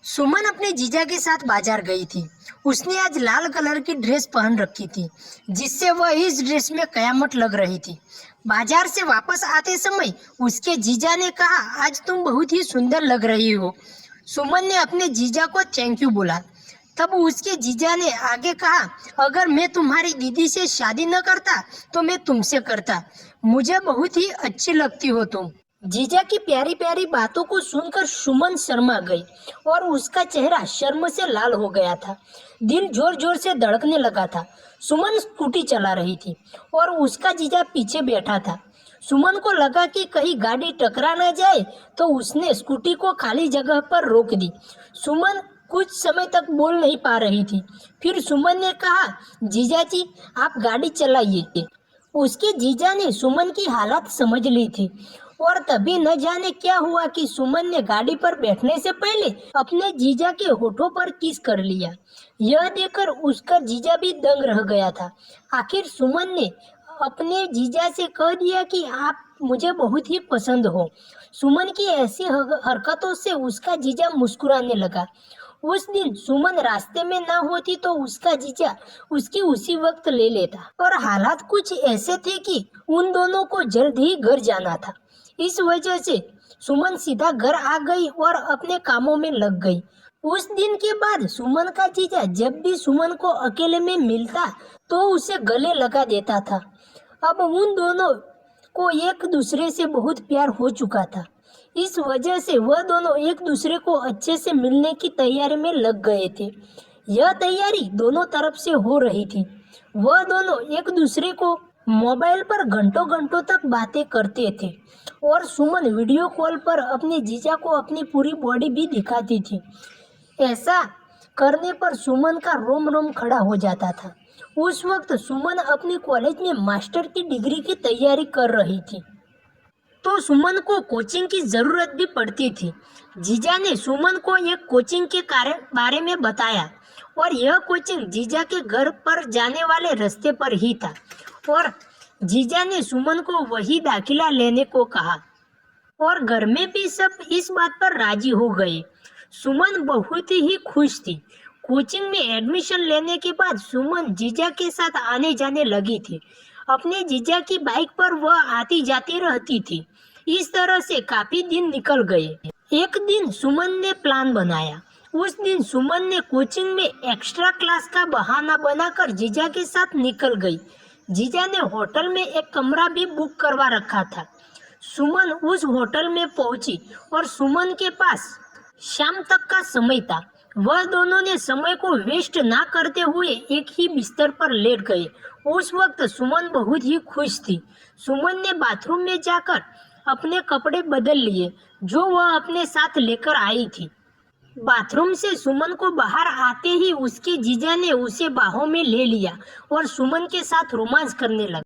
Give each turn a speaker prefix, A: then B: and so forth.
A: सुमन अपने जीजा के साथ बाजार गई थी। उसने आज लाल कलर की ड्रेस पहन रखी थी, जिससे वह इस ड्रेस में कयामत लग रही थी। बाजार से वापस आते समय उसके जीजा ने कहा, आज तुम बहुत ही सुंदर लग रही हो। सुमन ने अपने जीजा को थैंक यू बोला। तब उसके जीजा ने आगे कहा, अगर मैं तुम्हारी दीदी से शादी न करता तो मैं तुमसे करता। मुझे बहुत ही अच्छी लगती हो तुम। जीजा की प्यारी प्यारी बातों को सुनकर सुमन शर्मा गई और उसका चेहरा शर्म से लाल हो गया था। दिल जोर जोर से धड़कने लगा था। सुमन स्कूटी चला रही थी और उसका जीजा पीछे बैठा था। सुमन को लगा कि कहीं गाड़ी टकरा न जाए, तो उसने स्कूटी को खाली जगह पर रोक दी। सुमन कुछ समय तक बोल नहीं पा रही थी। फिर सुमन ने कहा, जीजा जी आप गाड़ी चलाइए। उसके जीजा ने सुमन की हालत समझ ली थी और तभी न जाने क्या हुआ कि सुमन ने गाड़ी पर बैठने से पहले अपने जीजा के होठों पर किस कर लिया। यह देखकर उसका जीजा भी दंग रह गया था। आखिर सुमन ने अपने जीजा से कह दिया कि आप मुझे बहुत ही पसंद हो। सुमन की ऐसी हरकतों से उसका जीजा मुस्कुराने लगा। उस दिन सुमन रास्ते में ना होती तो उसका जीजा उसकी उसी वक्त ले लेता और हालात कुछ ऐसे थे कि उन दोनों को जल्द ही घर जाना था। इस वजह से सुमन सीधा घर आ गई और अपने कामों में लग गई। उस दिन के बाद सुमन का जीजा जब भी सुमन को अकेले में मिलता तो उसे गले लगा देता था। अब उन दोनों को एक दूसरे से बहुत प्यार हो चुका था। इस वजह से वह दोनों एक दूसरे को अच्छे से मिलने की तैयारी में लग गए थे। यह तैयारी दोनों तरफ से हो रही थी। वह दोनों एक दूसरे को मोबाइल पर घंटों घंटों तक बातें करते थे और सुमन वीडियो कॉल पर अपने जीजा को अपनी पूरी बॉडी भी दिखाती थी। ऐसा करने पर सुमन का रोम रोम खड़ा हो जाता था। उस वक्त सुमन अपनी कॉलेज में मास्टर की डिग्री की तैयारी कर रही थी, तो सुमन को कोचिंग की ज़रूरत भी पड़ती थी। जीजा ने सुमन को एक कोचिंग के बारे में बताया और यह कोचिंग जीजा के घर पर जाने वाले रास्ते पर ही था और जीजा ने सुमन को वही दाखिला लेने को कहा और घर में भी सब इस बात पर राजी हो गए। सुमन बहुत ही खुश थी। कोचिंग में एडमिशन लेने के बाद सुमन जीजा के साथ आने जाने लगी थी। अपने जीजा की बाइक पर वह आती जाती रहती थी। इस तरह से काफी दिन निकल गए। एक दिन सुमन ने प्लान बनाया। उस दिन सुमन ने कोचिंग में एक्स्ट्रा क्लास का बहाना बनाकर जीजा के साथ निकल गई। जीजा ने होटल में एक कमरा भी बुक करवा रखा था। सुमन उस होटल में पहुंची और सुमन के पास शाम तक का समय था। वह दोनों ने समय को वेस्ट ना करते हुए एक ही बिस्तर पर लेट गए। उस वक्त सुमन बहुत ही खुश थी। सुमन ने बाथरूम में जाकर अपने कपड़े बदल लिए जो वह अपने साथ लेकर आई थी। बाथरूम से सुमन को बाहर आते ही उसके जीजा ने उसे बाहों में ले लिया और सुमन के साथ रोमांस करने लगा।